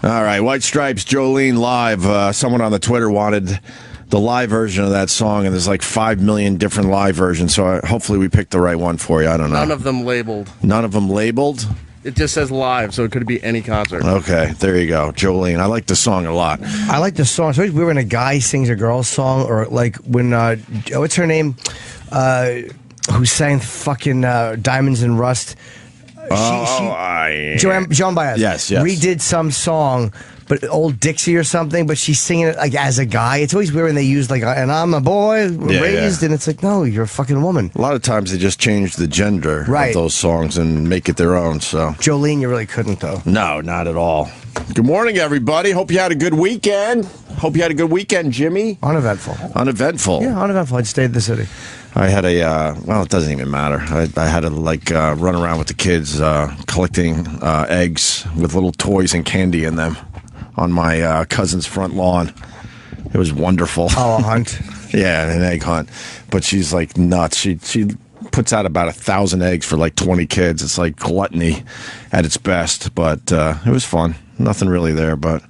All right, White Stripes, Jolene live. Someone on the Twitter wanted the live version of that song, and there's like 5 million different live versions, so hopefully we picked the right one for you. I don't know. None of them labeled. None of them labeled? It just says live, so it could be any concert. Okay, there you go. Jolene, I like the song a lot. I like the song. So when a guy sings a girl's song, or like when, what's her name? Who sang fucking Diamonds and Rust? Joan Baez. Yes. Redid some song, but Old Dixie or something, but she's singing it like as a guy. It's always weird when they use like, and I'm a boy raised, and it's like, no, you're a fucking woman. A lot of times they just change the gender of those songs and make it their own. So Jolene, you really couldn't, though. No, not at all. Good morning, everybody. Hope you had a good weekend. Hope you had a good weekend, Jimmy. Uneventful. Uneventful. Yeah, uneventful. I stayed in the city. I had well, it doesn't even matter. I had to, run around with the kids collecting eggs with little toys and candy in them on my cousin's front lawn. It was wonderful. Oh, a hunt? Yeah, an egg hunt. But she's like nuts. She puts out about 1,000 eggs for like 20 kids. It's like gluttony at its best. But it was fun. Nothing really there, but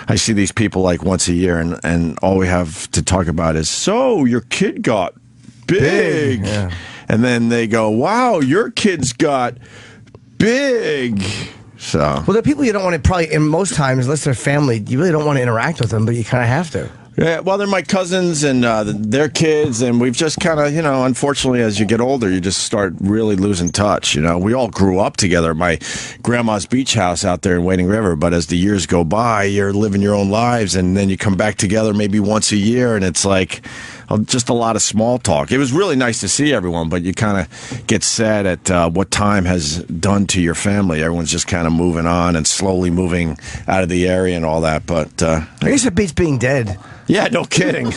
I see these people like once a year, and all we have to talk about is, so your kid got big. Yeah. And then they go, wow, your kid's got big. So, well, the people you don't want to probably, in most times, unless they're family, you really don't want to interact with them, but you kind of have to. Yeah, well, they're my cousins and their kids, and we've just kind of, unfortunately, as you get older, you just start really losing touch. We all grew up together at my grandma's beach house out there in Wading River, but as the years go by, you're living your own lives, and then you come back together maybe once a year, and it's like just a lot of small talk. It was really nice to see everyone, but you kind of get sad at what time has done to your family. Everyone's just kind of moving on and slowly moving out of the area and all that, but I guess it beats being dead. Yeah, no kidding. You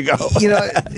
go.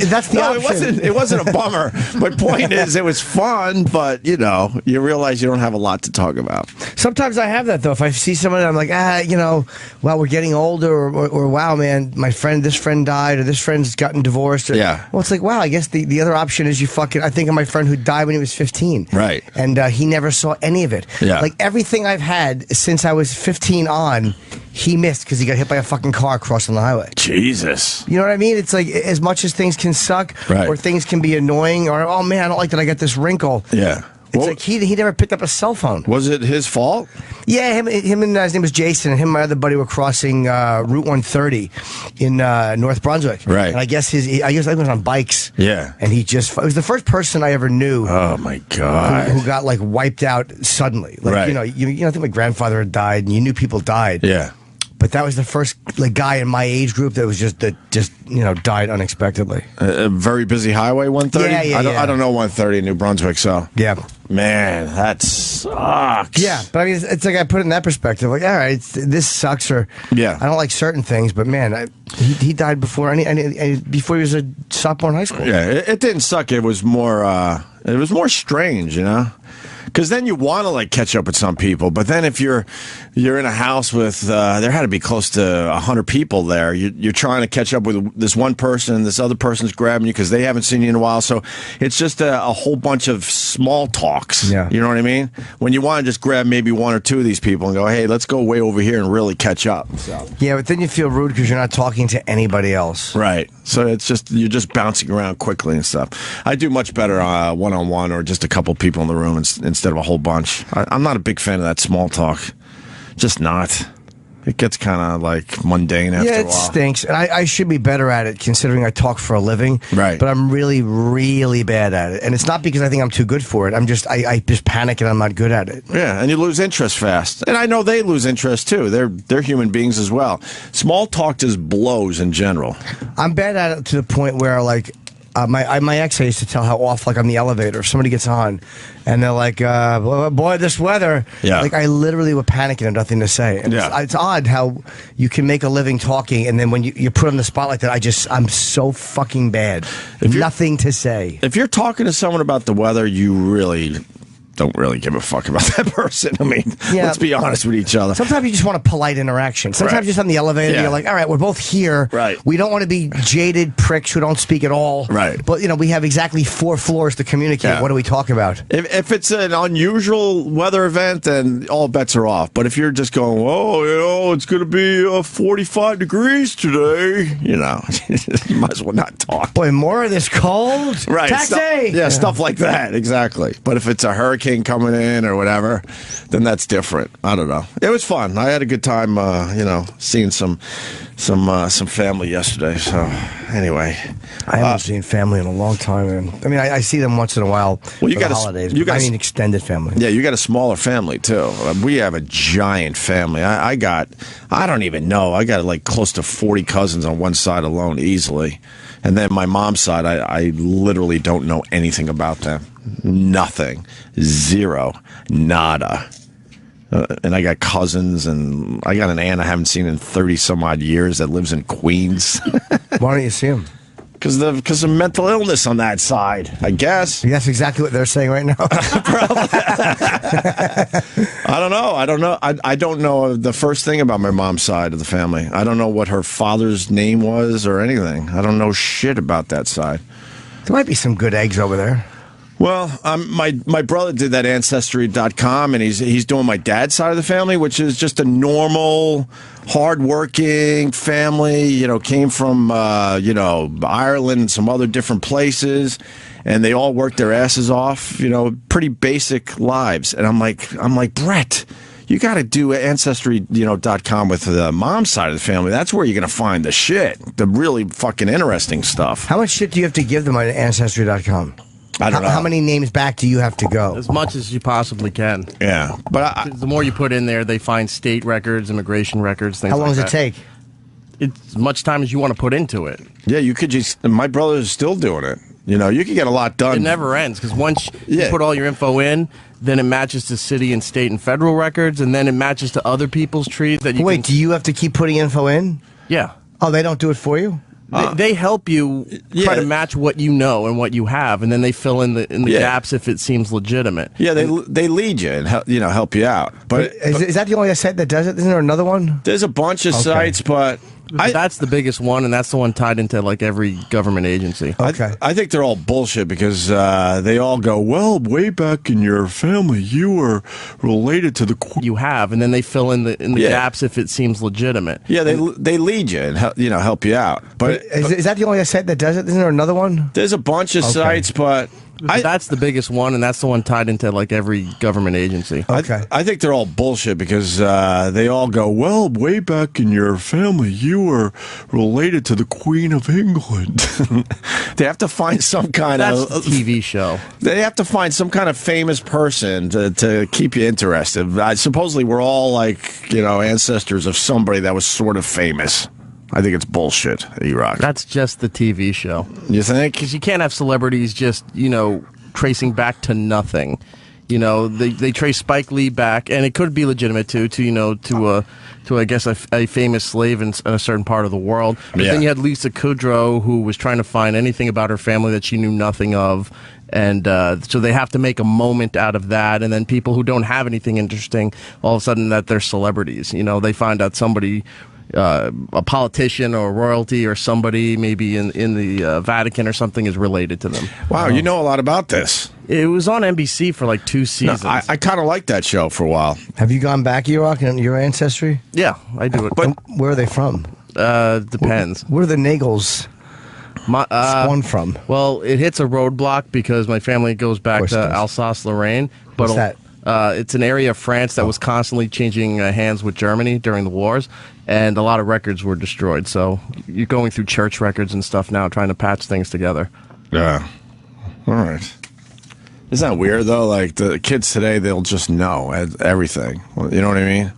That's the option. It wasn't a bummer. My point is, it was fun, but you realize you don't have a lot to talk about. Sometimes I have that though. If I see someone, I'm like, wow, we're getting older, or wow, man, this friend died, or this friend's gotten divorced. Yeah. Well, it's like, wow, I guess the other option is I think of my friend who died when he was 15. Right. And he never saw any of it. Yeah. Like everything I've had since I was 15 on, he missed because he got hit by a fucking car crossing the highway. Jesus. You know what I mean? It's like, as much as things can suck, or things can be annoying, or, oh man, I don't like that I got this wrinkle. Yeah. It's like he never picked up a cell phone. Was it his fault? Yeah, him and his name was Jason, and him and my other buddy were crossing Route 130 in North Brunswick. Right. And I guess he was on bikes. Yeah. And it was the first person I ever knew. Oh my God. Who got like wiped out suddenly. Like, right. I think my grandfather had died, and you knew people died. Yeah. But that was the first guy in my age group that was just died unexpectedly. A very busy highway, 130? Yeah. I don't know 130 in New Brunswick, so. Yeah. Man, that sucks. Yeah, but I mean, it's like I put it in that perspective. Like, all right, this sucks, or I don't like certain things, but man, he died before before he was a sophomore in high school. Yeah, it didn't suck. It was more strange, Because then you want to catch up with some people, but then if you're in a house with there had to be close to 100 people there, you're trying to catch up with this one person, and this other person's grabbing you because they haven't seen you in a while. So it's just a whole bunch of small talks. Yeah. You know what I mean? When you want to just grab maybe one or two of these people and go, hey, let's go way over here and really catch up. So. Yeah, but then you feel rude because you're not talking to anybody else. Right. So you're just bouncing around quickly and stuff. I do much better one-on-one or just a couple people in the room instead of a whole bunch. I'm not a big fan of that small talk. Just not. It gets kind of mundane after a while. Yeah, it stinks. And I should be better at it considering I talk for a living. Right. But I'm really, really bad at it. And it's not because I think I'm too good for it. I just panic and I'm not good at it. Yeah, and you lose interest fast. And I know they lose interest too. They're human beings as well. Small talk just blows in general. I'm bad at it to the point where my ex, I used to tell how off, on the elevator, if somebody gets on, and they're like, boy, this weather. Yeah. I literally would panic and have nothing to say. And it's odd how you can make a living talking, and then when you put on the spot like that, I'm so fucking bad. Nothing to say. If you're talking to someone about the weather, you really don't really give a fuck about that person. I mean, let's be honest with each other. Sometimes you just want a polite interaction. Sometimes just on the elevator, you're like, all right, we're both here. Right. We don't want to be jaded pricks who don't speak at all. Right. But, we have exactly 4 floors to communicate. Yeah. What do we talk about? If it's an unusual weather event, then all bets are off. But if you're just going, it's going to be 45 degrees today, you might as well not talk. Boy, more of this cold? Right. Taxi! Stuff like that. Exactly. But if it's a hurricane coming in or whatever, then that's different. I don't know. It was fun. I had a good time, seeing some family yesterday. So anyway, I haven't seen family in a long time. And I mean, I see them once in a while. Well, you for got the holidays. Extended family. Yeah, you got a smaller family too. We have a giant family. I don't even know. I got like close to 40 cousins on one side alone, easily. And then my mom's side, I literally don't know anything about them. Nothing. Zero. Nada. And I got cousins, and I got an aunt I haven't seen in 30-some-odd years that lives in Queens. Why don't you see them? Because of mental illness on that side, I guess. That's exactly what they're saying right now. I don't know. I don't know the first thing about my mom's side of the family. I don't know what her father's name was or anything. I don't know shit about that side. There might be some good eggs over there. Well, my brother did that Ancestry.com, and he's doing my dad's side of the family, which is just a normal, hardworking family. Came from Ireland and some other different places, and they all worked their asses off. Pretty basic lives. And I'm like Brett, you got to do Ancestry.com with the mom's side of the family. That's where you're going to find the shit, the really fucking interesting stuff. How much shit do you have to give them on Ancestry.com? I don't know. How many names back do you have to go? As much as you possibly can. Yeah. But the more you put in there, they find state records, immigration records, things like that. How long does it take? It's as much time as you want to put into it. Yeah, you could just... My brother's still doing it. You could get a lot done. It never ends, because once you put all your info in, then it matches to city and state and federal records, and then it matches to other people's trees that you Wait, do you have to keep putting info in? Yeah. Oh, they don't do it for you? They help you try to match what you know and what you have, and then they fill in the gaps if it seems legitimate. Yeah, they lead you and help you out. But is that the only site that does it? Isn't there another one? There's a bunch of sites, but that's the biggest one, and that's the one tied into like every government agency. Okay, I think they're all bullshit because they all go, well, way back in your family, you were related to the you have, and then they fill in the gaps if it seems legitimate. Yeah, they lead you and help you out. But is that the only site that does it? Isn't there another one? There's a bunch of sites, but that's the biggest one, and that's the one tied into like every government agency. Okay, I think they're all bullshit because they all go, well, way back in your family, you were related to the Queen of England. They have to find some kind of TV show. They have to find some kind of famous person to keep you interested. Supposedly, we're all like ancestors of somebody that was sort of famous. I think it's bullshit, E-Rock. That's just the TV show. You think? Because you can't have celebrities just, tracing back to nothing. They trace Spike Lee back, and it could be legitimate too, to I guess a famous slave in a certain part of the world. But then you had Lisa Kudrow, who was trying to find anything about her family that she knew nothing of. And so they have to make a moment out of that. And then people who don't have anything interesting, all of a sudden that they're celebrities. They find out somebody... a politician or royalty or somebody maybe in the Vatican or something is related to them. Wow, you know a lot about this. It was on NBC for like 2 seasons. No, I kind of liked that show for a while. Have you gone back, E-Rock, in your ancestry? Yeah, I do it. But where are they from? Depends. Where are the Nagels spawned from? Well, it hits a roadblock because my family goes back to Alsace-Lorraine. What's that? It's an area of France that was constantly changing hands with Germany during the wars, and a lot of records were destroyed. So you're going through church records and stuff now, trying to patch things together. Yeah. All right. Isn't that weird, though? Like, the kids today, they'll just know everything. You know what I mean?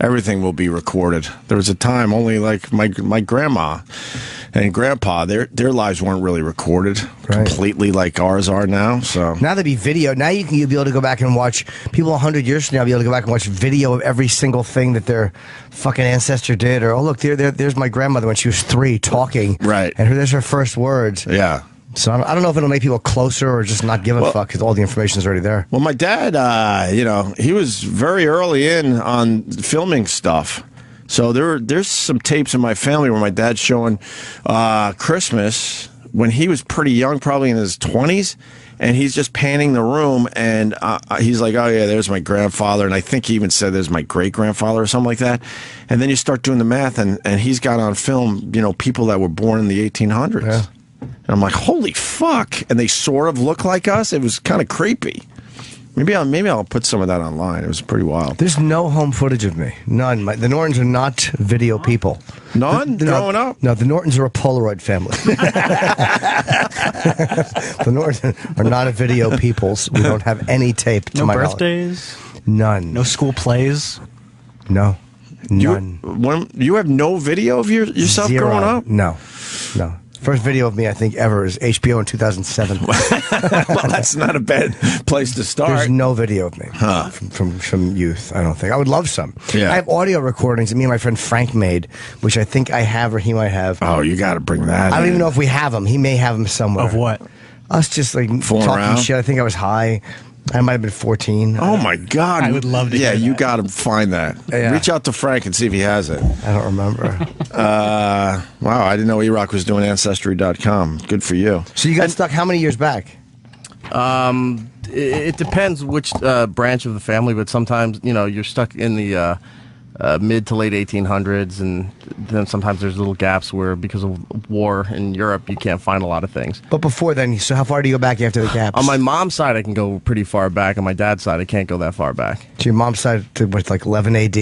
Everything will be recorded. There was a time only, like, my grandma and grandpa, their lives weren't really recorded completely like ours are now. So now there'd be video. Now you'll be able to go back and watch, people 100 years from now will be able to go back and watch video of every single thing that their fucking ancestor did. Or, oh, look, there's my grandmother when she was 3 talking. Right. And there's her first words. Yeah. So I don't know if it'll make people closer or just not give a fuck because all the information is already there. Well, my dad, he was very early in on filming stuff. So there's some tapes in my family where my dad's showing Christmas when he was pretty young, probably in his 20s, and he's just panning the room, and he's like, oh, yeah, there's my grandfather, and I think he even said there's my great-grandfather or something like that. And then you start doing the math, and he's got on film, people that were born in the 1800s. Yeah. And I'm like, holy fuck. And they sort of look like us. It was kind of creepy. Maybe I'll put some of that online. It was pretty wild. There's no home footage of me. None. The Nortons are not video people. None? Growing up? No, the Nortons are a Polaroid family. The Nortons are not a video peoples. We don't have any tape to No my birthdays? None. No school plays? No. None. You have no video of yourself Zero. growing up? No. First video of me, I think, ever is HBO in 2007. Well, that's not a bad place to start. There's no video of me from youth, I don't think. I would love some. Yeah. I have audio recordings that me and my friend Frank made, which I think I have or he might have. Oh, you got to bring that I don't in. even know if we have them. He may have them somewhere. Of what? Us just like Fooling talking around? shit. I think I was high. I might have been 14. Oh, my God. I would love to Yeah, hear you that. got to find that. Yeah. Reach out to Frank and see if he has it. I don't remember. Wow, I didn't know E-Rock was doing Ancestry.com. Good for you. So you got stuck how many years back? It depends which branch of the family, but sometimes you're stuck in the mid to late 1800s, and then sometimes there's little gaps where because of war in Europe you can't find a lot of things. But before then, so how far do you go back after the gaps? On my mom's side I can go pretty far back. On my dad's side I can't go that far back. So your mom's side to what, like 11 AD?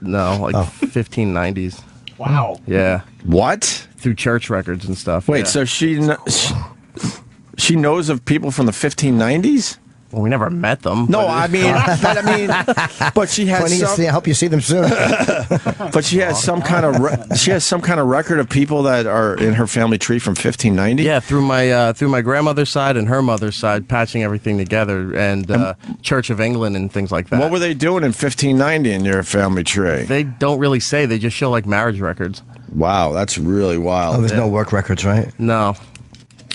No, like 1590s. Wow. Yeah, What? through church records and stuff. Wait, yeah. so she knows of people from the 1590s? Well, we never met them. No, but but she has I hope you see them soon. but she has some kind of record of people that are in her family tree from 1590. yeah, through my grandmother's side and her mother's side, patching everything together, and Church of England and things like that. What were they doing in 1590 in your family tree? They don't really say. They just show like marriage records. Wow, that's really wild. Oh, there's no work records, right? No,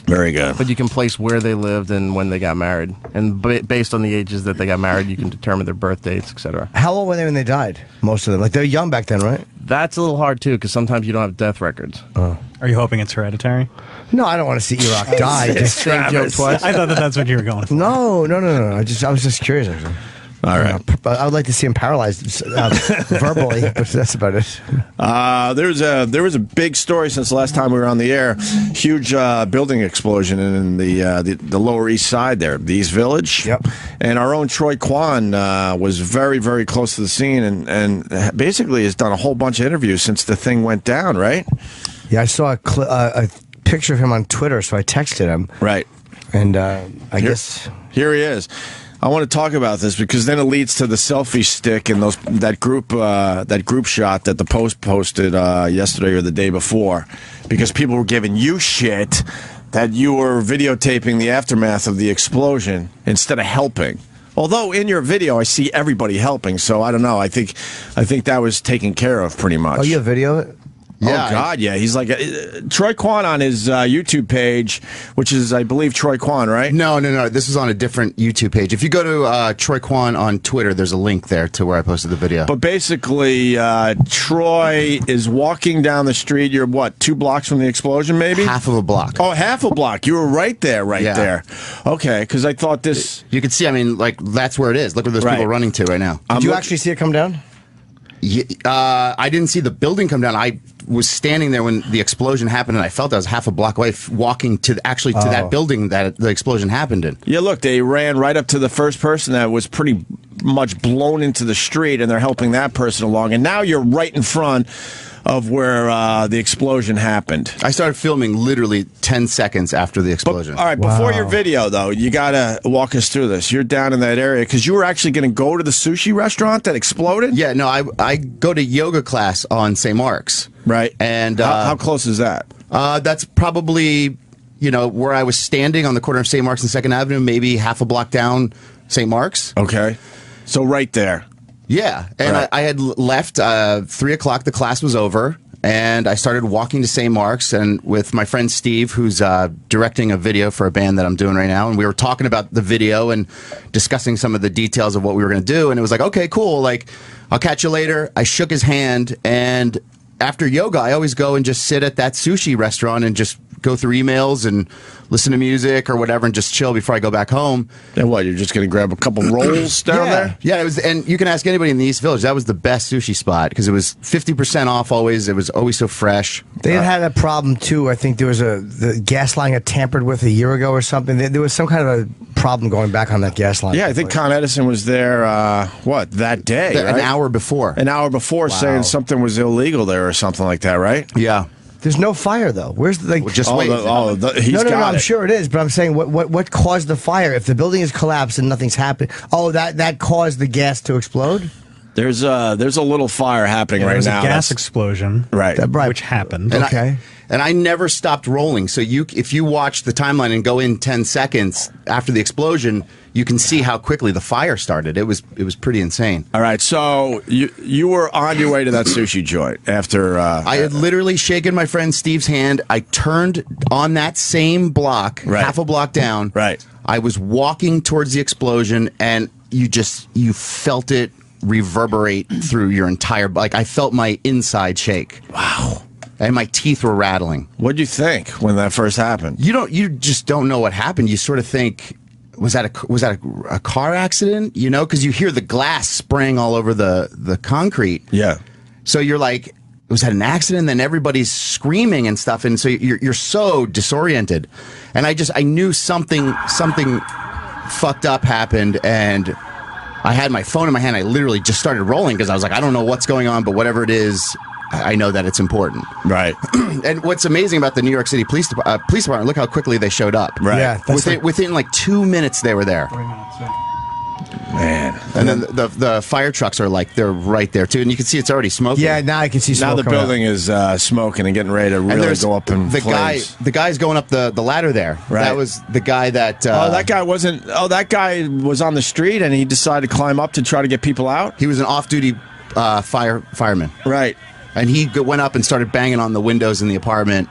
Very good. but you can place where they lived and when they got married, and based on the ages that they got married, you can determine their birth dates, etc. How old were they when they died? Most of them. Like, they're young back then, right? That's a little hard too, because sometimes you don't have death records. Are you hoping it's hereditary? No, I don't want to see E-Rock die. Just Same joke twice. I thought that's what you were going for. No. I was just curious, actually. All right. I would like to see him paralyzed verbally, but that's about it. There was a big story since the last time we were on the air. Huge building explosion in the Lower East Side there, the East Village. Yep. And our own Troy Kwan was very, very close to the scene and basically has done a whole bunch of interviews since the thing went down, right? Yeah, I saw a picture of him on Twitter, so I texted him. Right. And I guess... Here he is. I want to talk about this because then it leads to the selfie stick and that group shot that the Post posted yesterday or the day before, because people were giving you shit that you were videotaping the aftermath of the explosion instead of helping. Although in your video I see everybody helping, so I don't know. I think that was taken care of pretty much. Oh, you have video of it? Yeah, oh, God, yeah. He's like Troy Kwan on his YouTube page, which is, I believe, Troy Kwan, right? No. This is on a different YouTube page. If you go to Troy Kwan on Twitter, there's a link there to where I posted the video. But basically, Troy is walking down the street. You're, what, 2 blocks from the explosion, maybe? Half of a block. Oh, half a block. You were right there, there. Okay, because I thought this... You can see, that's where it is. Look where there's people running to right now. Did you actually see it come down? Yeah, I didn't see the building come down. I was standing there when the explosion happened, and I felt I was half a block away, walking to that building that the explosion happened in. Yeah, look, they ran right up to the first person that was pretty much blown into the street, and they're helping that person along. And now you're right in front of where the explosion happened. I started filming literally 10 seconds after the explosion. All right, before your video, though, you got to walk us through this. You're down in that area because you were actually going to go to the sushi restaurant that exploded? Yeah, no, I go to yoga class on St. Mark's. Right. And how close is that? That's probably, where I was standing on the corner of St. Mark's and 2nd Avenue, maybe half a block down St. Mark's. Okay. So right there. Yeah, and Right. I had left 3 o'clock. The class was over, And I started walking to St. Mark's, and with my friend Steve, who's directing a video for a band that I'm doing right now. And we were talking about the video and discussing some of the details of what we were going to do. And it was like, okay, cool. Like, I'll catch you later. I shook his hand, and after yoga, I always go and just sit at that sushi restaurant and just go through emails and listen to music or whatever and just chill before I go back home. And what, you're just going to grab a couple rolls down there? Yeah, it was, and you can ask anybody in the East Village, that was the best sushi spot because it was 50% off always. It was always so fresh. They had a problem too. I think there was the gas line got tampered with a year ago or something. There was some kind of a problem going back on that gas line. Yeah, I think Con Edison was there, that day, right? An hour before. An hour before saying something was illegal there or something like that, right? Yeah. There's no fire though. Where's the like? Just wait. He's no. got I'm sure it is, but I'm saying what caused the fire? If the building is collapsed and nothing's happened, that caused the gas to explode. There's a little fire happening right now. There's a gas explosion, right, which happened. And And I never stopped rolling. So if you watch the timeline and go in 10 seconds after the explosion, you can see how quickly the fire started. It was pretty insane. All right, so you were on your way to that sushi joint after I had literally shaken my friend Steve's hand. I turned on that same block, half a block down. Right. I was walking towards the explosion, and you felt it reverberate through your entire, like I felt my inside shake. Wow. And my teeth were rattling. What'd you think when that first happened? You just don't know what happened. You sort of think, was that a car accident? You know, because you hear the glass spraying all over the concrete. Yeah. So you're like, was that an accident? And then everybody's screaming and stuff, and so you're so disoriented. And I knew something fucked up happened, and I had my phone in my hand. I literally just started rolling because I was like, I don't know what's going on, but whatever it is, I know that it's important. Right. And what's amazing about the New York City Police Department, look how quickly they showed up. Right. Yeah, within like 2 minutes, they were there. 3 minutes, yeah. Man. And then the fire trucks are like, they're right there too. And you can see it's already smoking. Yeah, now I can see smoke. Now the building is smoking and getting ready to really go up in flames. The guy's going up the ladder there. Right. That was the guy that... that guy wasn't... Oh, that guy was on the street and he decided to climb up to try to get people out? He was an off-duty fireman. Right. And he went up and started banging on the windows in the apartment.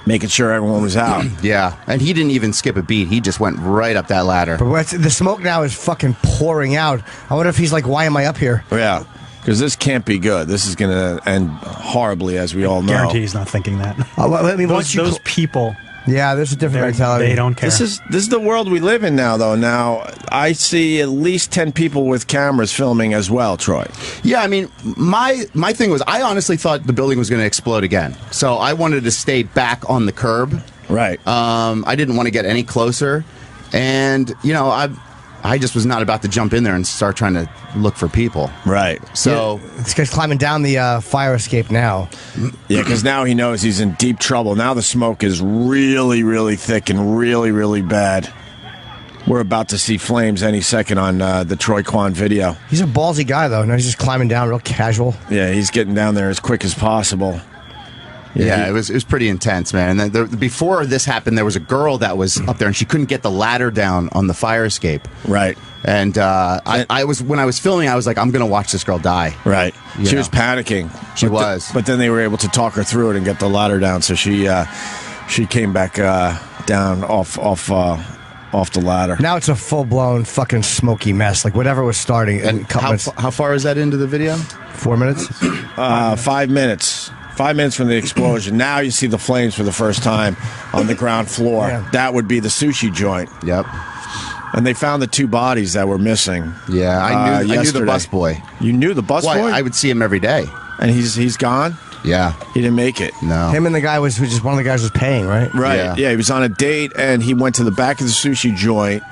Making sure everyone was out. Yeah. And he didn't even skip a beat. He just went right up that ladder. But the smoke now is fucking pouring out. I wonder if he's like, why am I up here? Yeah. Because this can't be good. This is going to end horribly, as we all know. Guarantee he's not thinking that. I mean, those people... Yeah, there's a different mentality. They don't care. This is the world we live in now, though. Now, I see at least 10 people with cameras filming as well, Troy. Yeah, I mean, my thing was, I honestly thought the building was going to explode again. So I wanted to stay back on the curb. Right. I didn't want to get any closer. And, you know, I just was not about to jump in there and start trying to look for people. Right. So this guy's climbing down the fire escape now. Yeah, because now he knows he's in deep trouble. Now the smoke is really, really thick and really, really bad. We're about to see flames any second on the Troy Kwan video. He's a ballsy guy, though. Now he's just climbing down real casual. Yeah, he's getting down there as quick as possible. Yeah, it was pretty intense, man. And then before this happened, there was a girl that was up there, and she couldn't get the ladder down on the fire escape. Right. And I was when I was filming, I was like, I'm going to watch this girl die. Right. You She know. was panicking. She was. But then they were able to talk her through it and get the ladder down. So she came back down off the ladder. Now it's a full-blown fucking smoky mess. Like whatever was starting. And how far is that into the video? 4 minutes? 5 minutes. 5 minutes from the explosion. Now you see the flames for the first time on the ground floor. Yeah. That would be the sushi joint. Yep. And they found the 2 bodies that were missing. Yeah, I knew the yesterday. busboy. You knew the busboy? Why? I would see him every day. And he's gone? Yeah. He didn't make it. No. Him and the guy was just one of the guys was paying, right? Right. Yeah, he was on a date and he went to the back of the sushi joint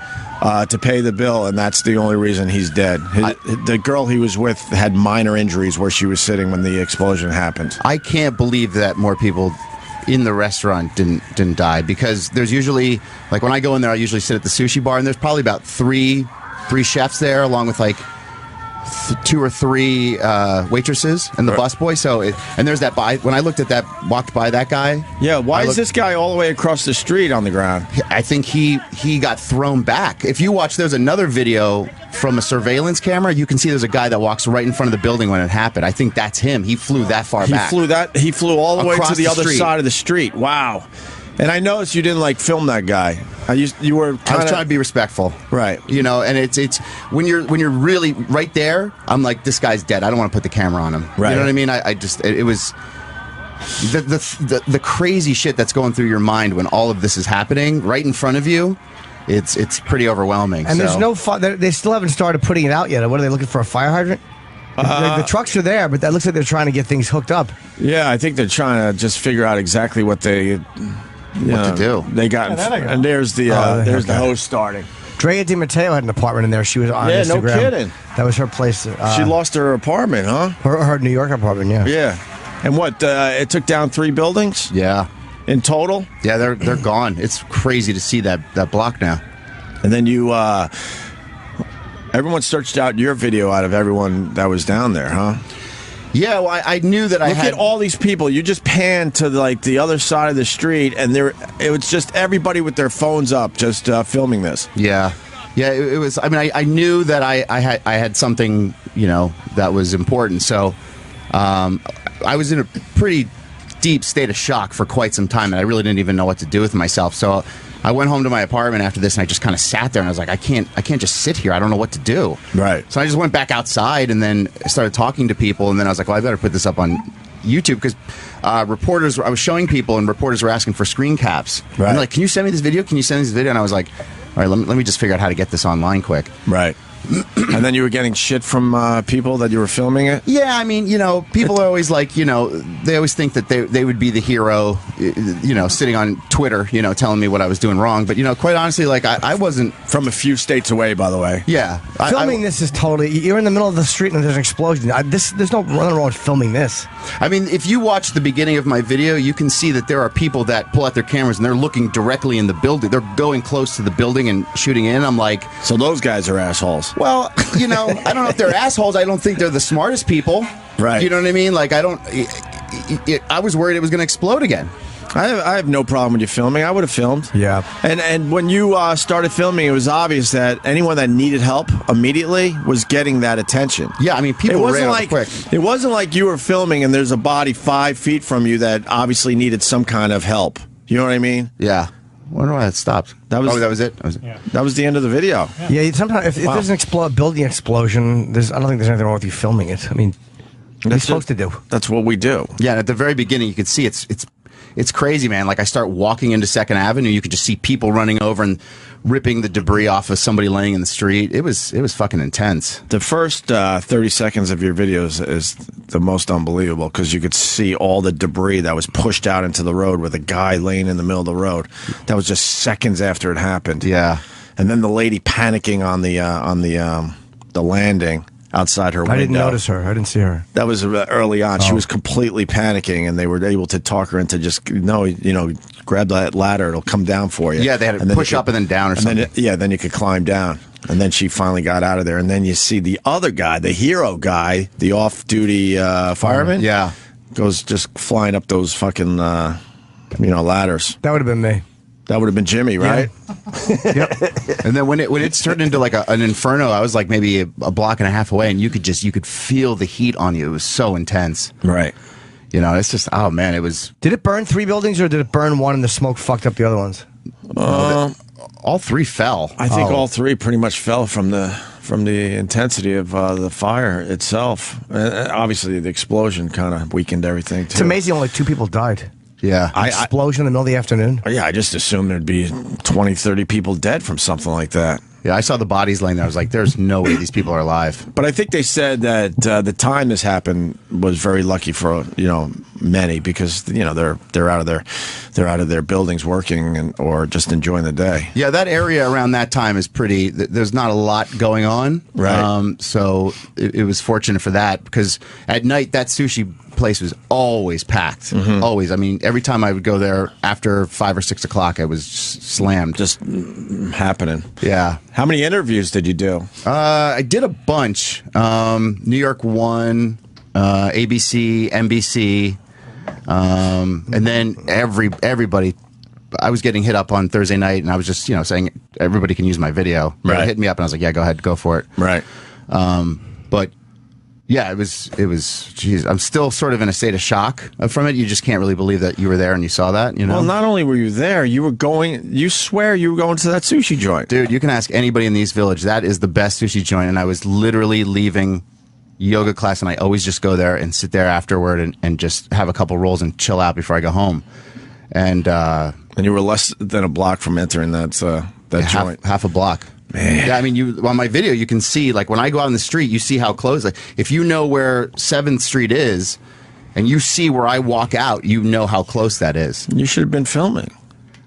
to pay the bill, and that's the only reason he's dead. The girl he was with had minor injuries where she was sitting when the explosion happened. I can't believe that more people in the restaurant didn't die, because there's usually, like when I go in there, I usually sit at the sushi bar, and there's probably about three chefs there, along with like 2 or 3 waitresses and the busboy. So, and there's that when I looked at that, walked by that guy. Yeah, why is this guy all the way across the street on the ground? I think he got thrown back. If you watch, there's another video from a surveillance camera. You can see there's a guy that walks right in front of the building when it happened. I think that's him. He flew that far back. He flew all the way Across to the other street. side of the street. Wow. And I noticed you didn't film that guy. You were I was trying to be respectful, right? And it's when you're really right there. I'm like, this guy's dead. I don't want to put the camera on him. Right. You know what I mean? It was the crazy shit that's going through your mind when all of this is happening right in front of you. It's pretty overwhelming. And there's no they still haven't started putting it out yet. What are they looking for, a fire hydrant? The trucks are there, but that looks like they're trying to get things hooked up. Yeah, I think they're trying to just figure out exactly what to do. They got, and there's the the host starting. Drea DiMatteo had an apartment in there. She was on Instagram. No kidding. That was her place. She lost her apartment, huh? Her New York apartment, yeah. Yeah. And what? It took down 3 buildings? Yeah. In total? Yeah, they're gone. It's crazy to see that block now. And then you, everyone searched out your video out of everyone that was down there, huh? Yeah, well, I knew that Look at all these people. You just panned to the other side of the street, and it was just everybody with their phones up, just filming this. Yeah, it was. I mean, I knew that I had something that was important. So I was in a pretty deep state of shock for quite some time, and I really didn't even know what to do with myself. So I went home to my apartment after this, and I just kind of sat there, and I was like, I can't just sit here. I don't know what to do. Right. So I just went back outside, and then started talking to people, and then I was like, well, I better put this up on YouTube, because reporters, I was showing people, and reporters were asking for screen caps. Right. And they're like, can you send me this video? Can you send me this video? And I was like, all right, let me just figure out how to get this online quick. Right. And then you were getting shit from people that you were filming it? Yeah, I mean, people are always like, they always think that they would be the hero, sitting on Twitter, telling me what I was doing wrong. But, quite honestly, like, I wasn't... From a few states away, by the way. Yeah. Filming this is totally... You're in the middle of the street and there's an explosion. There's no running around filming this. I mean, if you watch the beginning of my video, you can see that there are people that pull out their cameras and they're looking directly in the building. They're going close to the building and shooting in. I'm like... So those guys are assholes. Well, I don't know if they're assholes. I don't think they're the smartest people. Right. You know what I mean? Like, I was worried it was going to explode again. I have no problem with you filming. I would have filmed. Yeah. And when you started filming, it was obvious that anyone that needed help immediately was getting that attention. Yeah, I mean, people ran over quick. It wasn't like you were filming and there's a body 5 feet from you that obviously needed some kind of help. You know what I mean? Yeah. I wonder why it stopped. That was it? That was the end of the video. Yeah, sometimes if there's an building explosion, I don't think there's anything wrong with you filming it. I mean, what are you supposed to do? That's what we do. Yeah, and at the very beginning, you could see it's crazy, man. Like, I start walking into 2nd Avenue, you could just see people running over and ripping the debris off of somebody laying in the street. It was fucking intense. The first 30 seconds of your videos is the most unbelievable, because you could see all the debris that was pushed out into the road with a guy laying in the middle of the road. That was just seconds after it happened. Yeah. And then the lady panicking on the landing outside her window. I didn't notice her. I didn't see her. That was early on. She was completely panicking, and they were able to talk her into just, grab that ladder. It'll come down for you. Yeah, they had to push up and then down or something. Then you could climb down. And then she finally got out of there. And then you see the other guy, the hero guy, the off-duty fireman. Yeah. Goes just flying up those fucking, ladders. That would have been me. That would have been Jimmy, right? Yeah. Yep. And then when it's turned into like an inferno, I was like maybe a block and a half away, and you could feel the heat on you. It was so intense. Right. It's just, oh man, it was. Did it burn 3 buildings, or did it burn 1 and the smoke fucked up the other ones? All 3 fell. I think all 3 pretty much fell from the intensity of the fire itself. Obviously, the explosion kind of weakened everything too. It's amazing only 2 people died. Yeah. Explosion in the middle of the afternoon. Yeah, I just assumed there'd be 20, 30 people dead from something like that. Yeah, I saw the bodies laying there. I was like, there's no way these people are alive. But I think they said that the time this happened was very lucky for many, because they're out of their buildings working or just enjoying the day. Yeah, that area around that time is pretty. There's not a lot going on, right? So it was fortunate for that, because at night that sushi place was always packed. Always. I mean, every time I would go there after 5 or 6 o'clock, I was slammed. Just happening. Yeah. How many interviews did you do? I did a bunch. New York 1, ABC, NBC, and then everybody. I was getting hit up on Thursday night, and I was just saying everybody can use my video. Right. They hit me up, and I was like, yeah, go ahead, go for it. Right. But yeah, it was. Geez, I'm still sort of in a state of shock from it. You just can't really believe that you were there and you saw that. You know. Well, not only were you there, you were going. You swear you were going to that sushi joint, dude. You can ask anybody in the East Village. That is the best sushi joint, and I was literally leaving yoga class, and I always just go there and sit there afterward and just have a couple rolls and chill out before I go home. And you were less than a block from entering that joint. Half a block. Man. Yeah, I mean, on my video, you can see, like, when I go out on the street, you see how close. Like, if you know where 7th Street is, and you see where I walk out, you know how close that is. You should have been filming.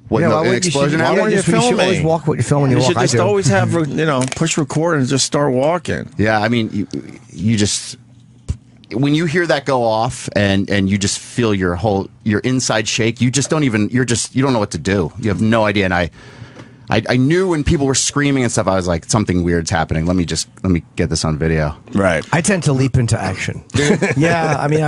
What, yeah, an explosion why happened? weren't you You should filming? always walk what you film when you You walk. should just always have, push record and just start walking. Yeah, I mean, you just... When you hear that go off and you just feel your inside shake, you just don't even, you don't know what to do. You have no idea. And I knew when people were screaming and stuff, I was like, something weird's happening. Let me get this on video. Right. I tend to leap into action. Yeah, I mean,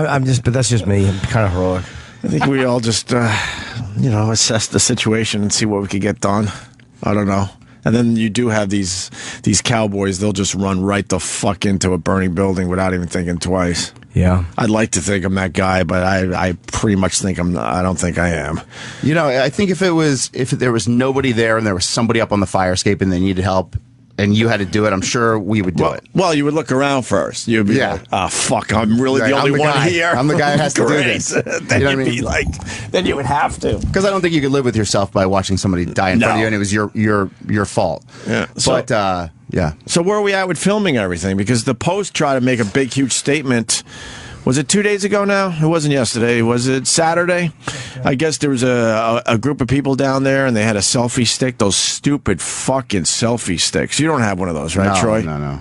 but that's just me. I'm kind of heroic. I think we all just, assess the situation and see what we could get done. I don't know. And then you do have these cowboys, they'll just run right the fuck into a burning building without even thinking twice. Yeah. I'd like to think I'm that guy, but I pretty much think I don't think I am. I think if there was nobody there and there was somebody up on the fire escape and they needed help and you had to do it, I'm sure we would do it. Well, you would look around first. You'd be like, oh, fuck, I'm really the only one guy. here. I'm the guy that has to do this. Then you'd be like, then you would have to. Because I don't think you could live with yourself by watching somebody die in front of you and it was your fault. Yeah. But, yeah. So where are we at with filming everything? Because the Post tried to make a big, huge statement. Was it 2 days ago now? It wasn't yesterday. Was it Saturday? I guess there was a group of people down there, and they had a selfie stick. Those stupid fucking selfie sticks. You don't have one of those, right, Troy? No.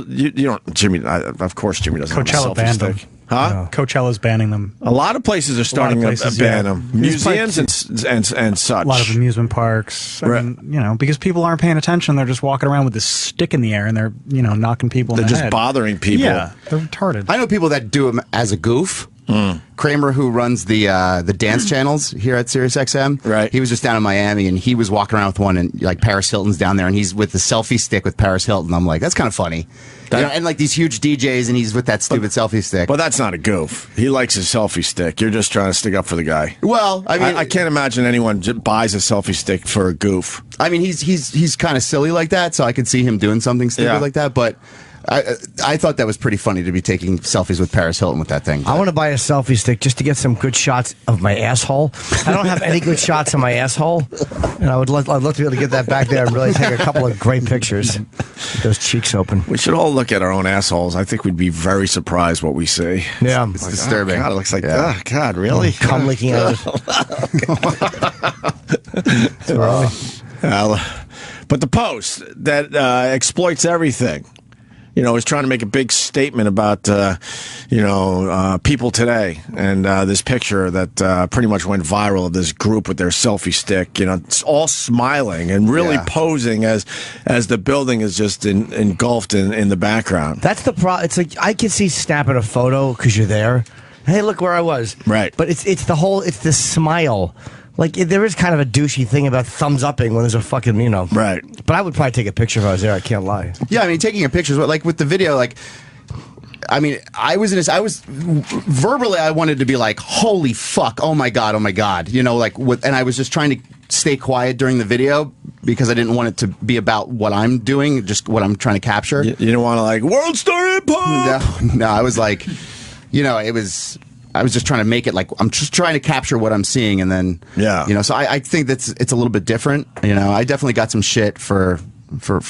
You don't, Jimmy. Of course, Jimmy doesn't Coachella have a selfie banned stick. them. Huh? No. Coachella's banning them. A lot of places are starting to ban them. Museums and such. A lot of amusement parks. I mean, because people aren't paying attention. They're just walking around with this stick in the air and they're, knocking people in the head. They're just bothering people. Yeah, they're retarded. I know people that do them as a goof. Kramer, who runs the dance channels here at SiriusXM, right? He was just down in Miami, and he was walking around with one, and like Paris Hilton's down there, and he's with the selfie stick with Paris Hilton. I'm like, that's kind of funny. And like these huge DJs, and he's with that stupid selfie stick. But that's not a goof. He likes his selfie stick. You're just trying to stick up for the guy. Well, I mean, I can't imagine anyone buys a selfie stick for a goof. I mean, he's kind of silly like that, so I could see him doing something stupid like that, but. I thought that was pretty funny to be taking selfies with Paris Hilton with that thing. I want to buy a selfie stick just to get some good shots of my asshole. I don't have any good shots of my asshole, and I'd love to be able to get that back there and really take a couple of great pictures with those cheeks open. We should all look at our own assholes. I think we'd be very surprised what we see. Yeah. It's disturbing. Oh, God, it looks like, oh, God, really? Cum leaking out. But the Post that exploits everything. Is trying to make a big statement about, people today. And this picture that pretty much went viral of this group with their selfie stick, it's all smiling and really posing as the building is just engulfed in the background. That's the problem. It's like, I can see snapping a photo because you're there. Hey, look where I was. Right. But it's the smile. Like, there is kind of a douchey thing about thumbs-upping when there's a fucking, Right. But I would probably take a picture if I was there. I can't lie. Yeah, I mean, taking a picture, like with the video, like, I mean, I was verbally, I wanted to be like, holy fuck, oh my God, and I was just trying to stay quiet during the video because I didn't want it to be about what I'm doing, just what I'm trying to capture. You didn't want to, like, World Star Hip Hop! No, I was like, I was just trying to make it like I'm just trying to capture what I'm seeing, and then so I think it's a little bit different. I definitely got some shit for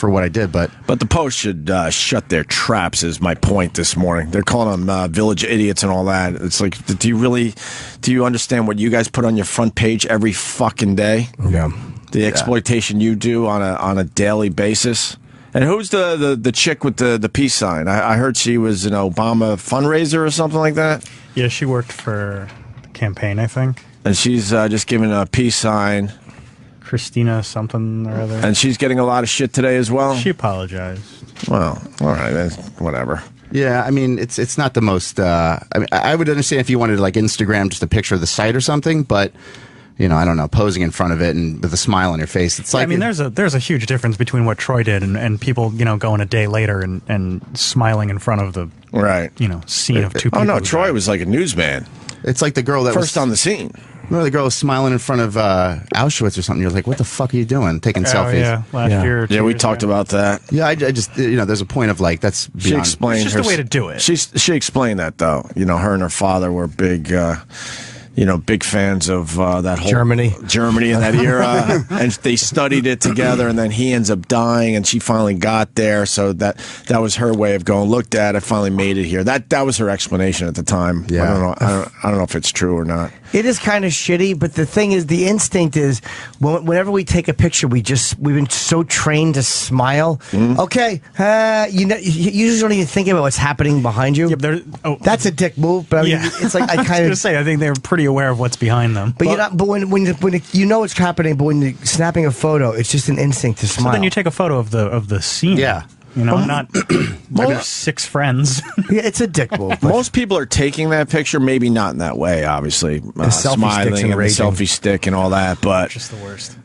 what I did, but the Post should shut their traps. Is my point this morning. They're calling them village idiots and all that. It's like, do you understand what you guys put on your front page every fucking day? Yeah, the exploitation you do on a daily basis. And who's the chick with the peace sign? I heard she was an Obama fundraiser or something like that. Yeah, she worked for the campaign, I think. And she's just giving a peace sign. Christina something or other. And she's getting a lot of shit today as well? She apologized. Well, all right, then, whatever. Yeah, I mean, it's not the most... I mean, I would understand if you wanted to, like, Instagram just a picture of the site or something, but... I don't know, posing in front of it and with a smile on your face. It's like, I mean, there's a huge difference between what Troy did and people, going a day later and smiling in front of the scene of two people. Oh no, Troy was like a newsman. It's like the girl that first on the scene. Remember the girl was smiling in front of Auschwitz or something? You're like, what the fuck are you doing? Taking selfies. Yeah, last year. Yeah, we talked about that. Yeah, I just there's a point of like that's beyond. She explained. It's just a way to do it. She explained that though. Her and her father were big. Big fans of that whole Germany in that era, and they studied it together. And then he ends up dying, and she finally got there. So that was her way of going, look, Dad, I finally made it here. That was her explanation at the time. Yeah. I don't know if it's true or not. It is kind of shitty, but the thing is, the instinct is, whenever we take a picture, we've been so trained to smile. Mm-hmm. Okay, you usually don't even think about what's happening behind you. Yeah, that's a dick move. But I mean, it's like I kind of say I think they're pretty aware of what's behind them. But you're not. But when you know what's happening, but when you're snapping a photo, it's just an instinct to smile. So then you take a photo of the scene. Yeah. Not like 6 friends. Yeah, it's a dick move. Most people are taking that picture, maybe not in that way, obviously. Smiling and the selfie stick and all that, but just the worst.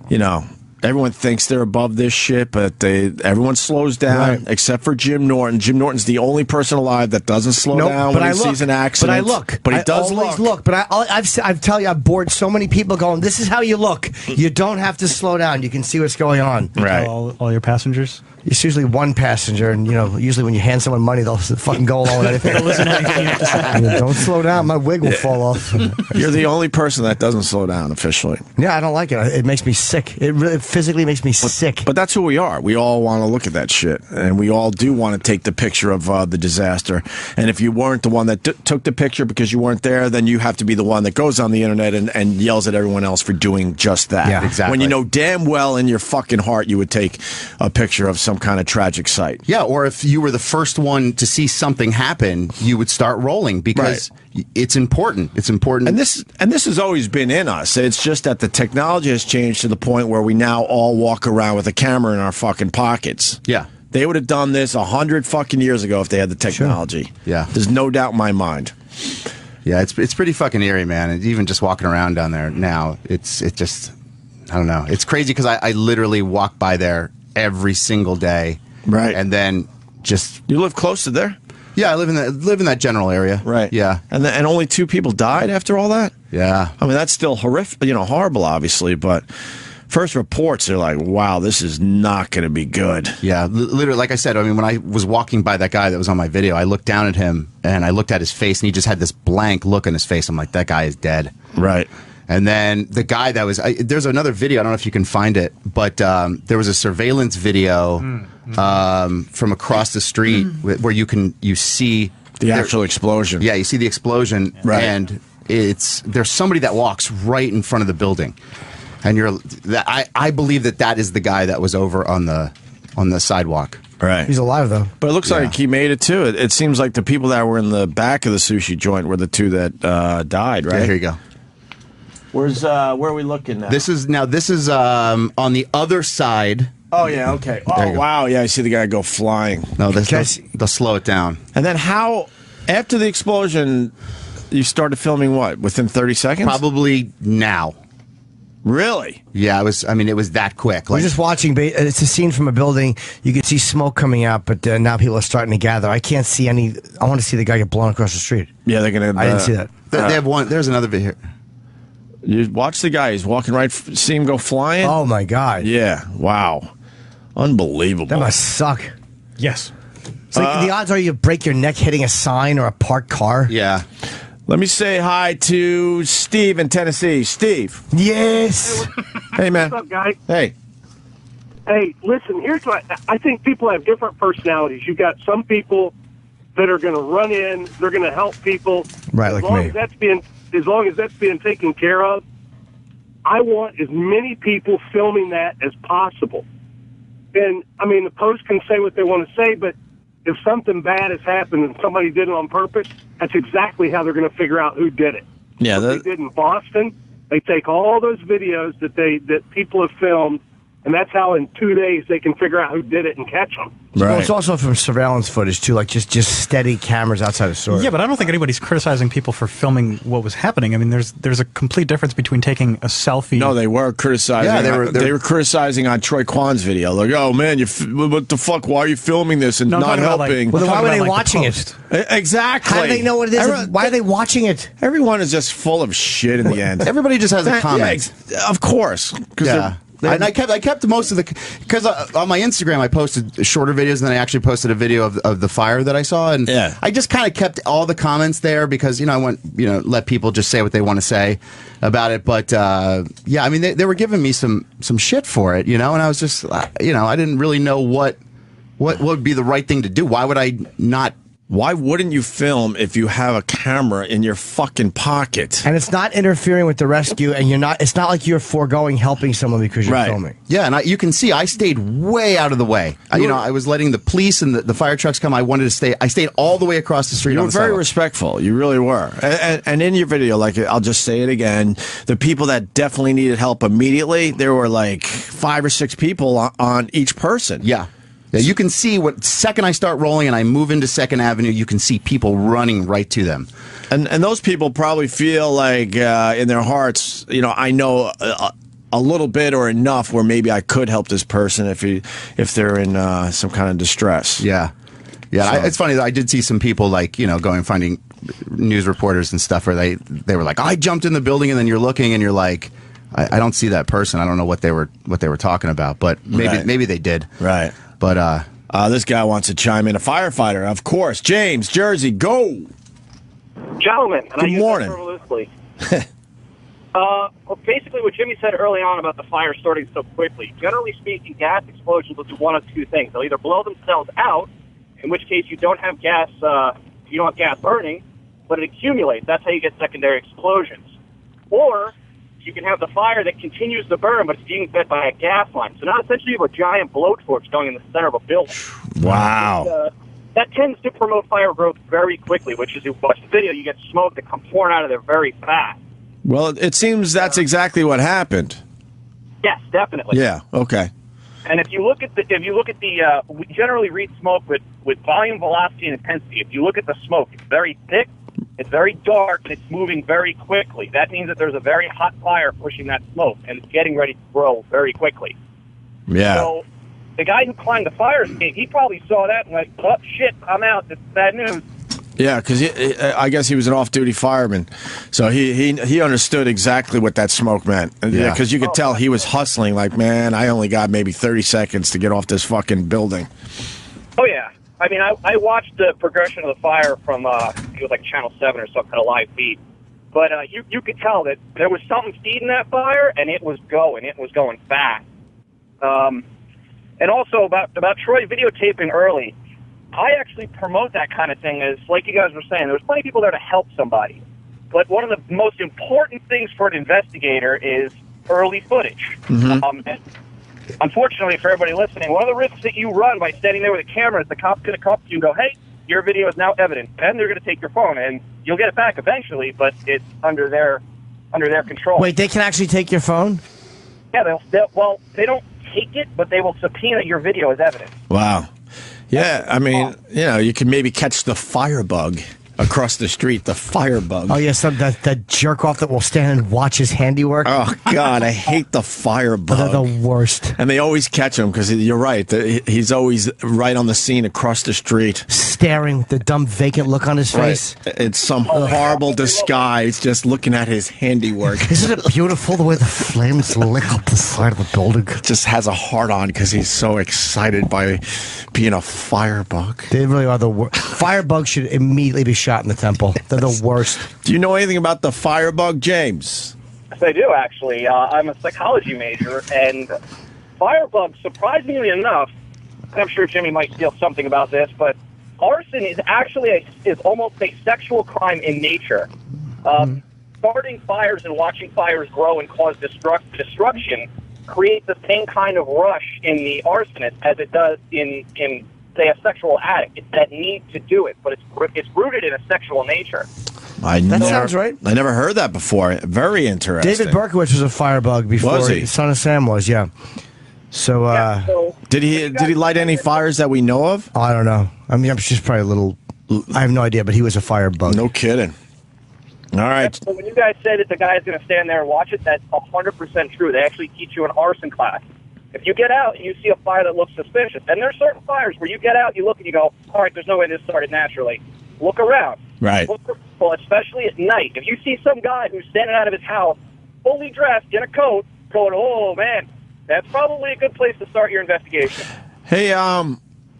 Everyone thinks they're above this shit, but everyone slows down except for Jim Norton. Jim Norton's the only person alive that doesn't slow down when he sees an accident. But I look. But he does always look. But I've tell you, I've bored so many people going, this is how you look. You don't have to slow down. You can see what's going on. Right. All your passengers? It's usually one passenger, and usually when you hand someone money, they'll fucking go along with anything. Listen to anything you have to say. Don't slow down, my wig will fall off. You're the only person that doesn't slow down officially. Yeah, I don't like it. It makes me sick. It really physically makes me sick. But that's who we are. We all want to look at that shit, and we all do want to take the picture of the disaster. And if you weren't the one that took the picture because you weren't there, then you have to be the one that goes on the internet and yells at everyone else for doing just that. Yeah, exactly. When you know damn well in your fucking heart you would take a picture of some kind of tragic site. Yeah, or if you were the first one to see something happen, you would start rolling because it's important. It's important. And this has always been in us. It's just that the technology has changed to the point where we now all walk around with a camera in our fucking pockets. Yeah. They would have done this 100 fucking years ago if they had the technology. Sure. Yeah. There's no doubt in my mind. Yeah, it's pretty fucking eerie, man. And even just walking around down there now, it just, I don't know. It's crazy because I literally walk by there every single day. Right. And then just... You live close to there? Yeah, I live in that general area. Right. Yeah. And only 2 people died after all that? Yeah. I mean, that's still horrific, horrible, obviously, but first reports, they're like, wow, this is not going to be good. Yeah, literally, like I said, I mean, when I was walking by that guy that was on my video, I looked down at him, and I looked at his face, and he just had this blank look on his face. I'm like, that guy is dead. Right. And then the guy that was... there's another video, I don't know if you can find it, but there was a surveillance video from across the street where you see... The actual explosion. Yeah, you see the explosion, and there's somebody that walks right in front of the building. And I believe that is the guy that was over on the sidewalk. Right. He's alive, though. But it looks like he made it, too. It seems like the people that were in the back of the sushi joint were the 2 that died, right? Yeah, here you go. Where are we looking now? This is on the other side. Oh, yeah, okay. Oh, wow, yeah, I see the guy go flying. No, they'll slow it down. And then after the explosion, you started filming what, within 30 seconds? Probably now. Really? Yeah, it was that quick. We're just watching. It's a scene from a building. You can see smoke coming out, but now people are starting to gather. I can't see any. I want to see the guy get blown across the street. Yeah, they're going to... I didn't see that. They have one. There's another video here. You watch the guy. He's walking right. See him go flying? Oh, my God. Yeah. Wow. Unbelievable. That must suck. Yes. It's like the odds are you break your neck hitting a sign or a parked car. Yeah. Let me say hi to Steve in Tennessee. Steve. Yes. Hey, man. What's up, guys? Hey. Hey, listen, here's what I think. People have different personalities. You've got some people that are going to run in, they're going to help people. Right, like me. As long as that's being taken care of, I want as many people filming that as possible. And, I mean, the post can say what they want to say, but if something bad has happened and somebody did it on purpose, that's exactly how they're going to figure out who did it. Yeah, what they did in Boston, they take all those videos that people have filmed, and that's how in 2 days they can figure out who did it and catch them. Right. Well, it's also from surveillance footage, too, like just steady cameras outside of stores. Yeah, but I don't think anybody's criticizing people for filming what was happening. I mean, there's a complete difference between taking a selfie. No, they were criticizing. Yeah, they were criticizing on Troy Kwan's video. Like, oh, man, what the fuck? Why are you filming this and not helping? Well, then why were they watching it? Exactly. How do they know what it is? Why are they watching it? Everyone is just full of shit in the end. Everybody just has a comment. Yeah, of course. Yeah. And I kept most of the, because on my Instagram I posted shorter videos, and then I actually posted a video of the fire that I saw, and I just kind of kept all the comments there because I want let people just say what they want to say about it. But yeah, I mean they were giving me some shit for it, and I was just I didn't really know what would be the right thing to do. Why would I not? Why wouldn't you film if you have a camera in your fucking pocket? And it's not interfering with the rescue, and it's not like you're foregoing helping someone because you're filming. Yeah, and you can see I stayed way out of the way. I was letting the police and the fire trucks come. I stayed all the way across the street. You were very respectful. You really were. And in your video, like, I'll just say it again, the people that definitely needed help immediately, there were like 5 or 6 people on each person. Yeah. Yeah, you can see second I start rolling and I move into 2nd Avenue, you can see people running right to them. And those people probably feel like in their hearts, I know a little bit or enough where maybe I could help this person if they're in some kind of distress. Yeah. Yeah, so. It's funny that I did see some people going and finding news reporters and stuff where they were like, I jumped in the building, and then you're looking and you're like, I don't see that person. I don't know what they were talking about, but maybe they did. Right. But this guy wants to chime in. A firefighter, of course. James, Jersey, go. Gentlemen, and good morning. Well, basically what Jimmy said early on about the fire starting so quickly. Generally speaking, gas explosions will do one of 2 things. They'll either blow themselves out, in which case you don't have gas burning, but it accumulates. That's how you get secondary explosions. Or you can have the fire that continues to burn, but it's being fed by a gas line. So now essentially you have a giant blowtorch going in the center of a building. Wow. That tends to promote fire growth very quickly, which is, if you watch the video, you get smoke that comes pouring out of there very fast. Well, it seems that's exactly what happened. Yes, definitely. Yeah, okay. And if you look at we generally read smoke with volume, velocity, and intensity. If you look at the smoke, it's very thick, it's very dark, and it's moving very quickly. That means that there's a very hot fire pushing that smoke, and it's getting ready to grow very quickly. Yeah. So the guy who climbed the fire escape, he probably saw that and went, oh, shit, I'm out. This is bad news. Yeah, because I guess he was an off-duty fireman, so he understood exactly what that smoke meant. Yeah, because you could tell he was hustling. Like, man, I only got maybe 30 seconds to get off this fucking building. Oh yeah, I mean, I watched the progression of the fire from it was like Channel 7 or some kind of live feed, but you could tell that there was something feeding that fire, and it was going fast. And also about Troy videotaping early. I actually promote that kind of thing as, like you guys were saying, there's plenty of people there to help somebody. But one of the most important things for an investigator is early footage. Mm-hmm. And unfortunately, for everybody listening, one of the risks that you run by standing there with a camera is the cop's going to come up to you and go, hey, your video is now evidence. And they're going to take your phone, and you'll get it back eventually, but it's under their control. Wait, they can actually take your phone? Yeah, they don't take it, but they will subpoena your video as evidence. Wow. Yeah, I mean, you can maybe catch the firebug across the street, the firebug. Oh, yes, that jerk off that will stand and watch his handiwork. Oh, God, I hate the firebug. They're the worst. And they always catch him because you're right. He's always right on the scene across the street. Staring with the dumb, vacant look on his face. Right. It's some horrible disguise just looking at his handiwork. Isn't it beautiful the way the flames lick up the side of the building? Just has a heart on because he's so excited by being a firebug. They really are the worst. Firebugs should immediately be shot in the temple. They're the worst. Do you know anything about the firebug, James? Yes, I do, actually. I'm a psychology major, and firebugs, surprisingly enough, I'm sure Jimmy might steal something about this, but arson is actually is almost a sexual crime in nature. Starting fires and watching fires grow and cause destruction create the same kind of rush in the arsonist as it does in say, a sexual addict. It's that need to do it, but it's rooted in a sexual nature. Sounds right. I never heard that before. Very interesting. David Berkowitz was a firebug before. Was he? Son of Sam was, yeah. So, did he light any fires that we know of? I don't know. I mean, I'm just probably a little. I have no idea, but he was a firebug. No kidding. All right. So when you guys say that the guy is going to stand there and watch it, that's 100% true. They actually teach you an arson class. If you get out and you see a fire that looks suspicious, and there are certain fires where you get out, you look and you go, all right, there's no way this started naturally. Look around. Right. Look for people, especially at night. If you see some guy who's standing out of his house, fully dressed, in a coat, going, oh, man, that's probably a good place to start your investigation. Hey,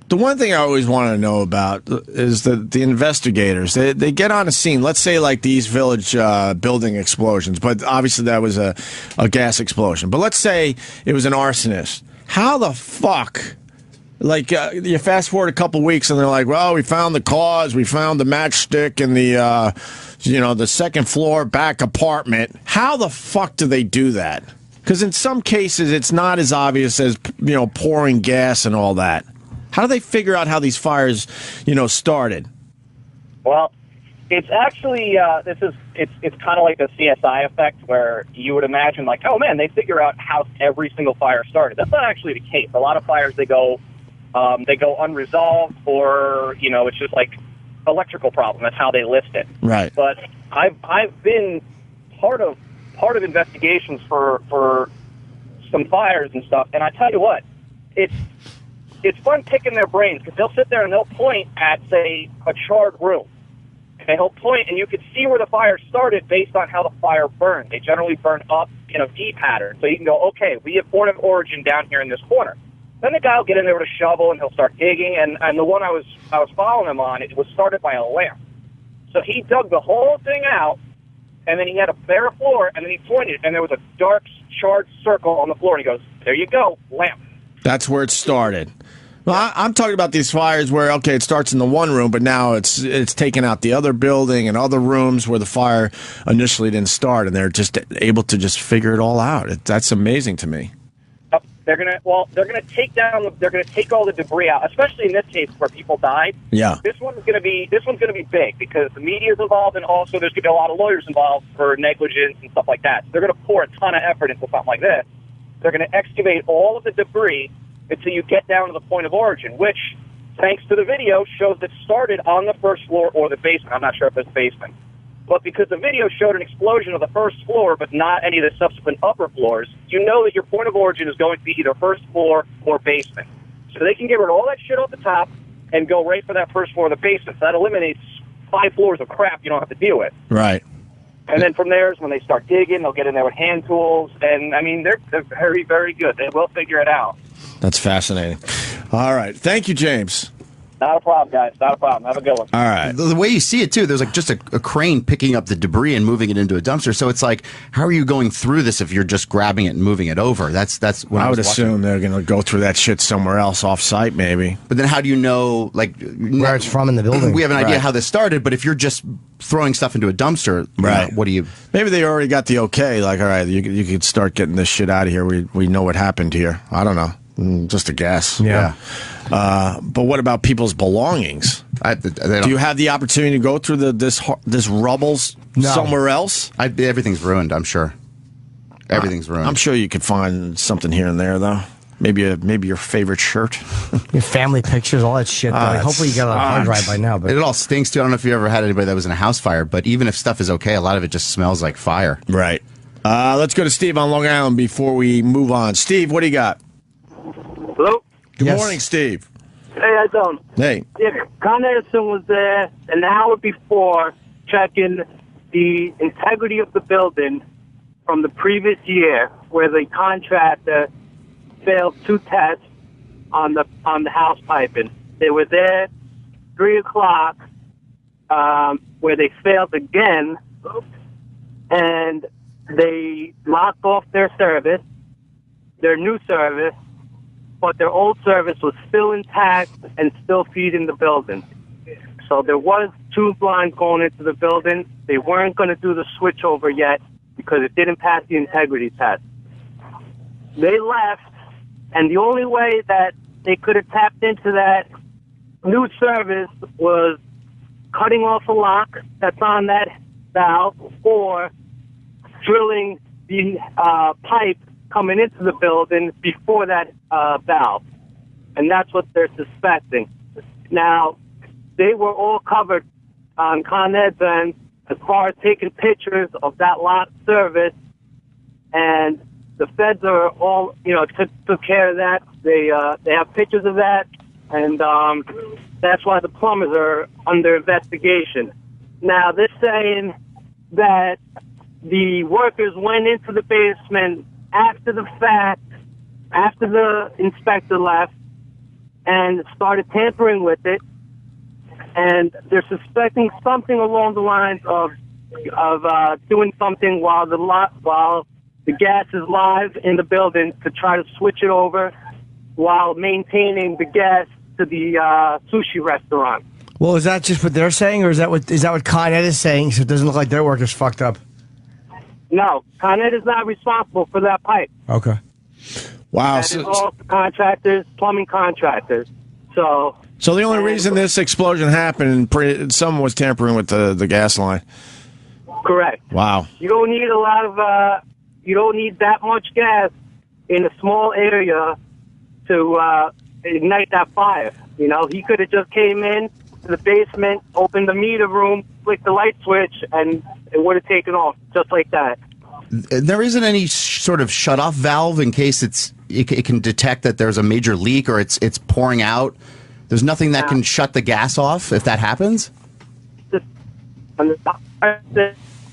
the one thing I always want to know about is the investigators. They get on a scene. Let's say like the East Village building explosions, but obviously that was a gas explosion. But let's say it was an arsonist. How the fuck? Like you fast forward a couple weeks and they're like, well, we found the cause. We found the matchstick in the second floor back apartment. How the fuck do they do that? Because in some cases it's not as obvious as pouring gas and all that. How do they figure out how these fires, started? Well, it's actually it's kind of like the CSI effect, where you would imagine like, oh man, they figure out how every single fire started. That's not actually the case. A lot of fires they go unresolved, or it's just like electrical problem. That's how they list it. Right. But I've been part of investigations for some fires and stuff, and I tell you what, it's fun picking their brains, because they'll sit there and they'll point at, say, a charred room. And he'll point, and you can see where the fire started based on how the fire burned. They generally burn up in a V pattern. So you can go, okay, we have point of origin down here in this corner. Then the guy will get in there with a shovel, and he'll start digging. And the one I was following him on, it was started by a lamp. So he dug the whole thing out, and then he had a bare floor, and then he pointed, and there was a dark, charred circle on the floor. And he goes, there you go, lamp. That's where it started. Well, I'm talking about these fires where, okay, it starts in the one room, but now it's taken out the other building and other rooms where the fire initially didn't start, and they're just able to just figure it all out. That's amazing to me. They're gonna take all the debris out, especially in this case where people died. Yeah. This one's gonna be big because the media's involved, and also there's gonna be a lot of lawyers involved for negligence and stuff like that. So they're gonna pour a ton of effort into something like this. They're gonna excavate all of the debris until you get down to the point of origin, which, thanks to the video, shows that started on the first floor or the basement. I'm not sure if it's basement. But because the video showed an explosion of the first floor but not any of the subsequent upper floors, you know that your point of origin is going to be either first floor or basement. So they can get rid of all that shit off the top and go right for that first floor or the basement. So that eliminates 5 floors of crap you don't have to deal with. Right. And then from there is when they start digging, they'll get in there with hand tools. And, I mean, they're very, very good. They will figure it out. That's fascinating. All right. Thank you, James. Not a problem, guys. Not a problem. Have a good one. All right. The way you see it, too, there's like just a crane picking up the debris and moving it into a dumpster. So it's like, how are you going through this if you're just grabbing it and moving it over? That's when I would assume they're going to go through that shit somewhere else off-site, maybe. But then how do you know, like, where it's from in the building? We have an idea how this started, but if you're just throwing stuff into a dumpster, right? What do you? Maybe they already got the okay. Like, all right, you could start getting this shit out of here. We know what happened here. I don't know. Just a guess. Yeah. But what about people's belongings? Do you have the opportunity to go through this rubble somewhere else? Everything's ruined, I'm sure. Everything's ruined. I'm sure you could find something here and there, though. Maybe your favorite shirt. Your family pictures, all that shit. Hopefully you got a hard drive by now. But it all stinks, too. I don't know if you ever had anybody that was in a house fire, but even if stuff is okay, a lot of it just smells like fire. Right. Let's go to Steve on Long Island before we move on. Steve, what do you got? Hello? Good morning, Steve. Hey, how you doing? Hey. Yeah, Con Edison was there an hour before checking the integrity of the building from the previous year, where the contractor failed 2 tests on the house piping. They were there 3 o'clock, where they failed again, and they locked off their service, their new service, but their old service was still intact and still feeding the building. So there was 2 lines going into the building. They weren't going to do the switch over yet because it didn't pass the integrity test. they left, and the only way that they could have tapped into that new service was cutting off a lock that's on that valve or drilling the pipe coming into the building before that valve. And that's what they're suspecting. Now, they were all covered on Con Ed's end as far as taking pictures of that lock service, and the feds are all, took care of that. They have pictures of that, and that's why the plumbers are under investigation. Now, they're saying that the workers went into the basement after the fact, after the inspector left, and started tampering with it, and they're suspecting something along the lines of doing something while the gas is live in the building to try to switch it over while maintaining the gas to the sushi restaurant. Well, is that just what they're saying, or is that what Con Ed is saying? So it doesn't look like their workers fucked up. No, Con Ed is not responsible for that pipe. Okay. Wow. That is all contractors, plumbing contractors. So the only reason this explosion happened, someone was tampering with the gas line. Correct. Wow. You don't need a lot of. You don't need that much gas in a small area to ignite that fire. He could have just came in to the basement, opened the meter room, flicked the light switch, and it would have taken off just like that. There isn't any sort of shut-off valve in case it can detect that there's a major leak or it's pouring out. There's nothing that can shut the gas off if that happens? Oh,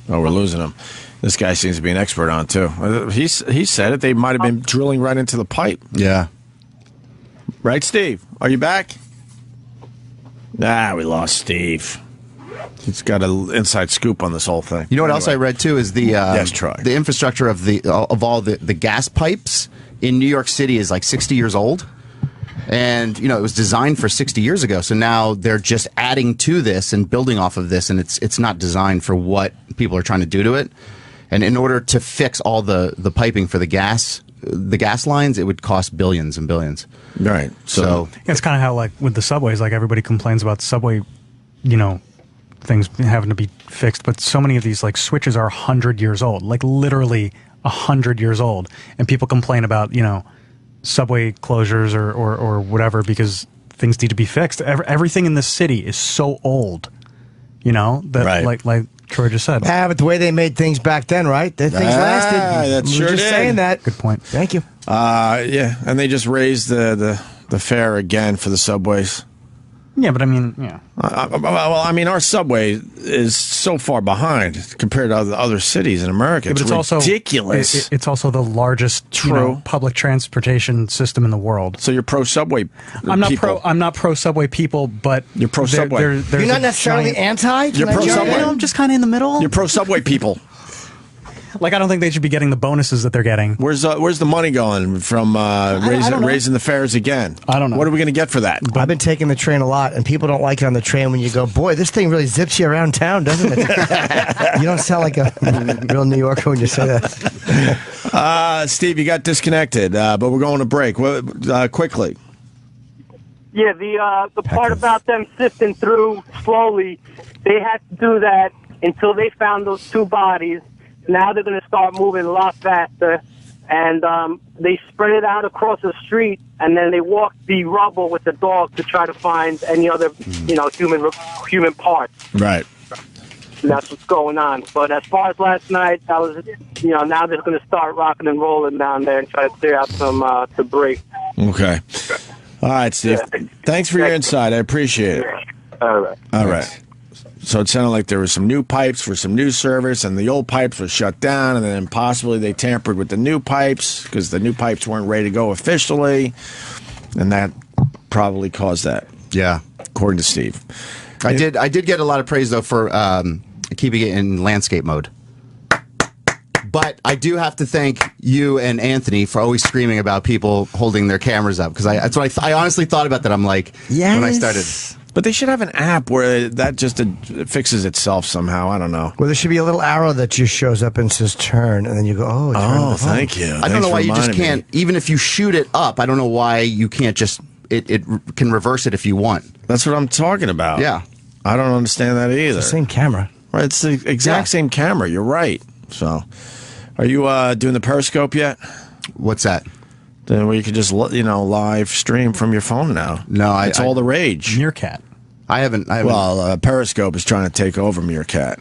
we're losing him. This guy seems to be an expert on it, too. He said it. They might have been drilling right into the pipe. Yeah. Right, Steve? Are you back? We lost Steve. He's got an inside scoop on this whole thing. You know what else I read, too, is the infrastructure of all the gas pipes in New York City is like 60 years old. And, it was designed for 60 years ago. So now they're just adding to this and building off of this. And it's not designed for what people are trying to do to it. And in order to fix all the piping for the gas lines, it would cost billions and billions. Right. So it's kind of how, like, with the subways, like, everybody complains about subway, things having to be fixed. But so many of these, like, switches are 100 years old, like, literally 100 years old. And people complain about, subway closures or whatever because things need to be fixed. Everything in this city is so old, that right. like Troy just said. Yeah, but the way they made things back then, right? Things lasted. That sure just did. saying that. Good point. Thank you. Yeah, and they just raised the fare again for the subways. Yeah, but I mean, yeah. Our subway is so far behind compared to other cities in America. Yeah, but it's ridiculous. It's also the largest public transportation system in the world. So you're pro subway. I'm not pro subway people, but you're pro subway. You're not necessarily anti. You're pro subway. I'm just kind of in the middle. You're pro subway people. Like, I don't think they should be getting the bonuses that they're getting. Where's the money going from raising the fares again? I don't know. What are we going to get for that? I've been taking the train a lot, and people don't like it on the train when you go, boy, this thing really zips you around town, doesn't it? You don't sound like a real New Yorker when you say that. Steve, you got disconnected, but we're going to break. Quickly. Yeah, the part about them sifting through slowly, they had to do that until they found those two bodies. Now they're going to start moving a lot faster, and they spread it out across the street, and then they walk the rubble with the dog to try to find any other, human parts. Right. And that's what's going on. But as far as last night, I was, now they're going to start rocking and rolling down there and try to clear out some debris. Okay. All right, Steve. Thanks for your insight. I appreciate it. All right. So it sounded like there were some new pipes for some new service, and the old pipes were shut down, and then possibly they tampered with the new pipes because the new pipes weren't ready to go officially, and that probably caused that. Yeah, according to Steve. I did get a lot of praise though for keeping it in landscape mode. But I do have to thank you and Anthony for always screaming about people holding their cameras up, because that's what I honestly thought about that. I'm like, yes. when I started. But they should have an app where that just fixes itself somehow. I don't know. Well, there should be a little arrow that just shows up and says turn, and then you go, oh, turn oh, the phone. thank you. I don't know why you just can't, even if you shoot it up, I don't know why you can't just, it can reverse it if you want. That's what I'm talking about. Yeah. I don't understand that either. It's the same camera. Right, it's the exact same camera. You're right. So, are you doing the Periscope yet? What's that? Then where you can just live stream from your phone now. No, it's all the rage. Meerkat. I haven't. Well, Periscope is trying to take over Meerkat.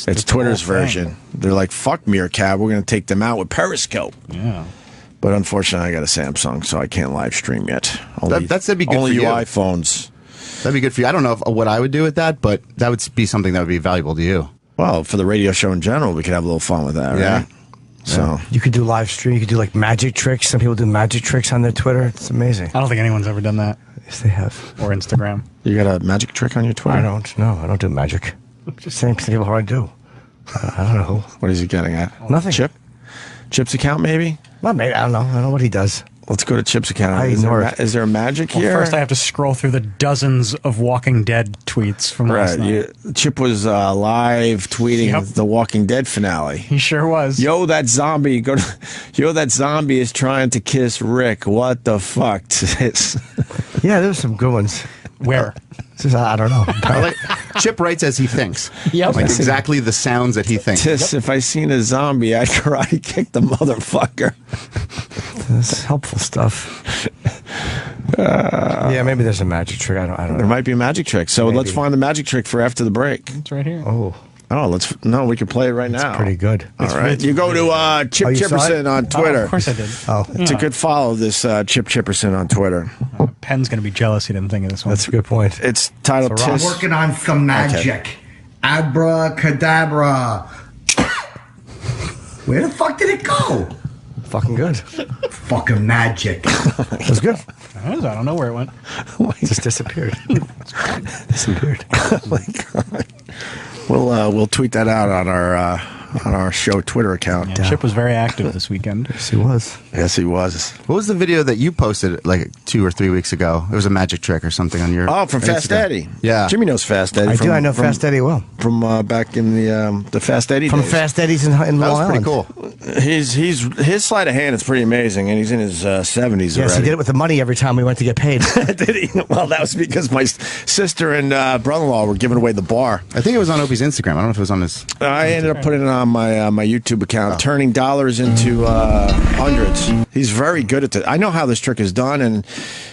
It's Twitter's version. They're like, fuck Meerkat. We're going to take them out with Periscope. Yeah. But unfortunately, I got a Samsung, so I can't live stream yet. That'd be good only for you. iPhones. That'd be good for you. I don't know what I would do with that, but that would be something that would be valuable to you. Well, for the radio show in general, we could have a little fun with that, right? Yeah. So you could do live stream. You could do like magic tricks. Some people do magic tricks on their Twitter. It's amazing. I don't think anyone's ever done that. Yes, they have. Or Instagram. You got a magic trick on your Twitter? I don't. No, I don't do magic. Just saying people how I do. I don't know. What is he getting at? Nothing. Chip's account, maybe? Well, maybe. I don't know. I don't know what he does. Let's go to Chip's account. I ignore it. Is there a magic here? First, I have to scroll through the dozens of Walking Dead tweets from last night. Chip was live tweeting the Walking Dead finale. He sure was. Yo, that zombie! Yo, that zombie is trying to kiss Rick. What the fuck? Yeah, there's some good ones. Where? I don't know. Chip writes as he thinks. Yep. Like exactly the sounds that he thinks. If I seen a zombie, I'd karate kick the motherfucker. That's helpful stuff. Yeah, maybe there's a magic trick. I don't know. There might be a magic trick. So let's find the magic trick for after the break. It's right here. Oh, we can play it right now. It's pretty good. All right. You go to Chip Chipperson on Twitter. Of course I did. It's a good follow, this Chip Chipperson on Twitter. Penn's going to be jealous he didn't think of this one. That's a good point. It's titled I'm working on some magic. Okay. Abracadabra. Where the fuck did it go? Fucking good. Fucking magic. That's good. I don't know where it went. It just disappeared. Disappeared. Oh my God. We'll tweet that out on our show Twitter account. Yeah, Chip was very active this weekend. Yes, he was. Yes, he was. What was the video that you posted like 2 or 3 weeks ago? It was a magic trick or something on your. Oh, from Fast Eddie. Yeah, Jimmy knows Fast Eddie. I know Fast Eddie well. From back in the Fast Eddie from days. Fast Eddie's in Long That was Island. pretty cool. His sleight of hand is pretty amazing, and he's in his 70s. Yes, he did it with the money every time we went to get paid. Did he? Well, that was because my sister and brother-in-law were giving away the bar. I think it was on Opie's Instagram. I don't know if it was on his. I ended up putting it on my YouTube account, turning dollars into hundreds. He's very good at it. I know how this trick is done, and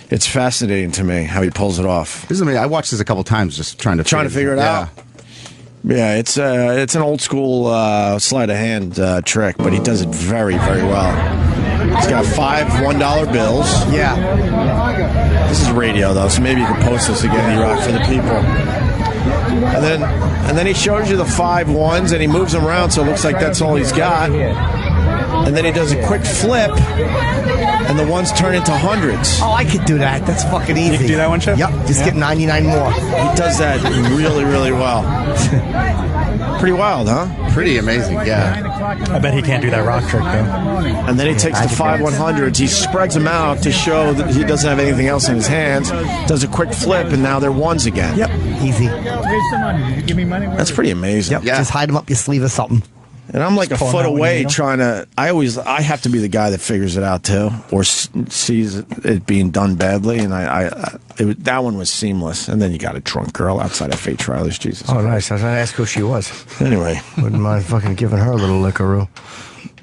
it's fascinating to me how he pulls it off. This is amazing. I watched this a couple times, just trying to figure it out. Yeah, it's an old school sleight of hand trick, but he does it very, very well. He's got 5 $1 bills. Yeah. This is radio though, so maybe you can post this again, E-Rock, for the people. And then he shows you the 5 ones, and he moves them around, so it looks like that's all he's got. And then he does a quick flip, and the ones turn into hundreds. Oh, I could do that. That's fucking easy. You can do that one, Chip? Yep. Just get 99 more. He does that really, really well. Pretty wild, huh? Pretty amazing, yeah. I bet he can't do that rock trick, though. And then he takes the 5 100s, he spreads them out to show that he doesn't have anything else in his hands, does a quick flip, and now they're ones again. Yep, easy. Where's the money? Did you give me money? That's pretty amazing. Yep, just hide them up your sleeve or something. And I'm like a foot away trying to. I have to be the guy that figures it out too, or sees it being done badly. And that one was seamless. And then you got a drunk girl outside F.A. Trailers. Jesus. Oh, nice. I was going to ask who she was. Anyway, wouldn't mind fucking giving her a little liquoroo.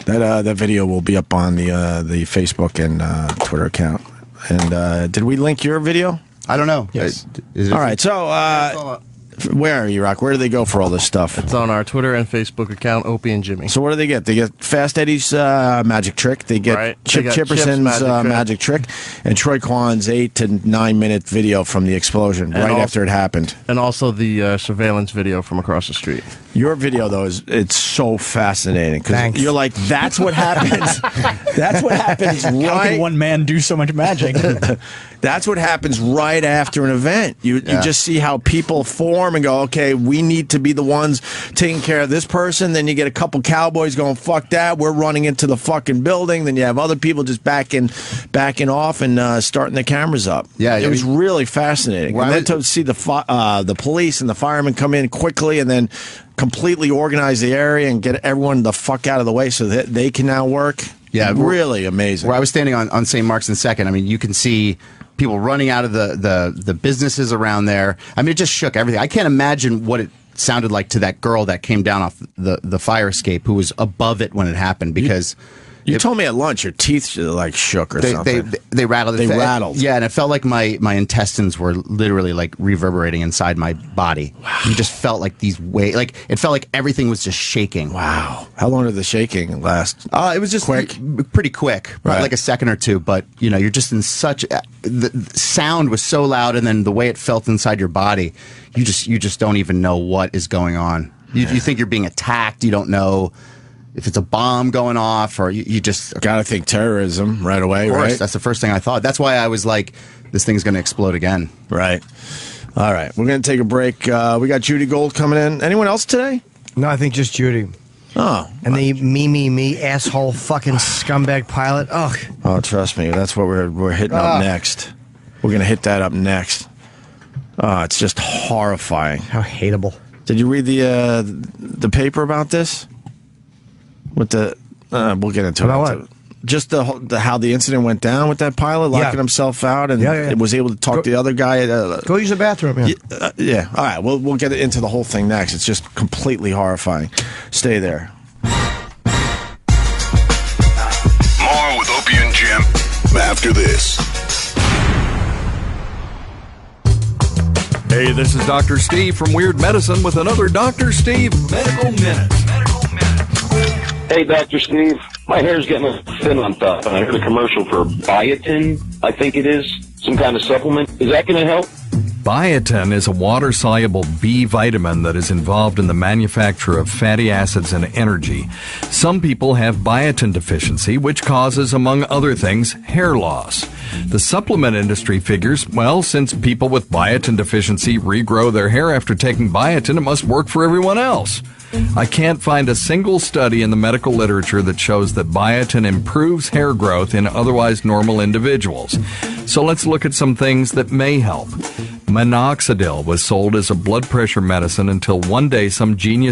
That video will be up on the Facebook and Twitter account. And did we link your video? I don't know. Yes. All right. So. Where are you, Rock? Where do they go for all this stuff? It's on our Twitter and Facebook account, Opie and Jimmy. So what do they get? They get Fast Eddie's magic trick. They get Chip Chipperson's magic trick. And Troy Kwan's 8 to 9 minute video from the explosion right after it happened. And also the surveillance video from across the street. Your video, though, it's so fascinating because you're like, that's what happens. That's what happens right. How can one man do so much magic? That's what happens right after an event. You just see how people form and go, okay, we need to be the ones taking care of this person. Then you get a couple cowboys going, fuck that, we're running into the fucking building. Then you have other people just backing off and starting the cameras up. Yeah, it was really fascinating. And then to see the police and the firemen come in quickly and then completely organize the area and get everyone the fuck out of the way so that they can now work. Yeah, really amazing. Where I was standing on St. Mark's and 2nd, I mean, you can see people running out of the businesses around there. I mean, it just shook everything. I can't imagine what it sounded like to that girl that came down off the fire escape who was above it when it happened because... You told me at lunch your teeth like shook or something. They rattled. They rattled. Yeah, and it felt like my intestines were literally like reverberating inside my body. Wow. You just felt like these like it felt like everything was just shaking. Wow. How long did the shaking last? It was just pretty quick, right. Like a second or two. But you know, you're just in such the sound was so loud, and then the way it felt inside your body, you just don't even know what is going on. You think you're being attacked. You don't know if it's a bomb going off, or you just gotta think terrorism right away. Of course, right? That's the first thing I thought. That's why I was like, this thing's going to explode again. Right. All right, we're going to take a break. We got Judy Gold coming in. Anyone else today? No, I think just Judy. Oh, and the me asshole fucking scumbag pilot. Ugh. Oh, trust me, that's what we're hitting up next. We're going to hit that up next. Oh, it's just horrifying. How hateable. Did you read the paper about this? With the we'll get into about it. What? Just the how the incident went down with that pilot locking himself out and was able to talk to the other guy. Go use the bathroom. Yeah. All right. We'll get into the whole thing next. It's just completely horrifying. Stay there. More with Opie and Jim after this. Hey, this is Dr. Steve from Weird Medicine with another Dr. Steve Medical Minute. Hey, Dr. Steve. My hair's getting thin on top, and I heard a commercial for biotin, I think it is, some kind of supplement. Is that going to help? Biotin is a water-soluble B vitamin that is involved in the manufacture of fatty acids and energy. Some people have biotin deficiency, which causes, among other things, hair loss. The supplement industry figures, well, since people with biotin deficiency regrow their hair after taking biotin, it must work for everyone else. I can't find a single study in the medical literature that shows that biotin improves hair growth in otherwise normal individuals. So let's look at some things that may help. Minoxidil was sold as a blood pressure medicine until one day some genius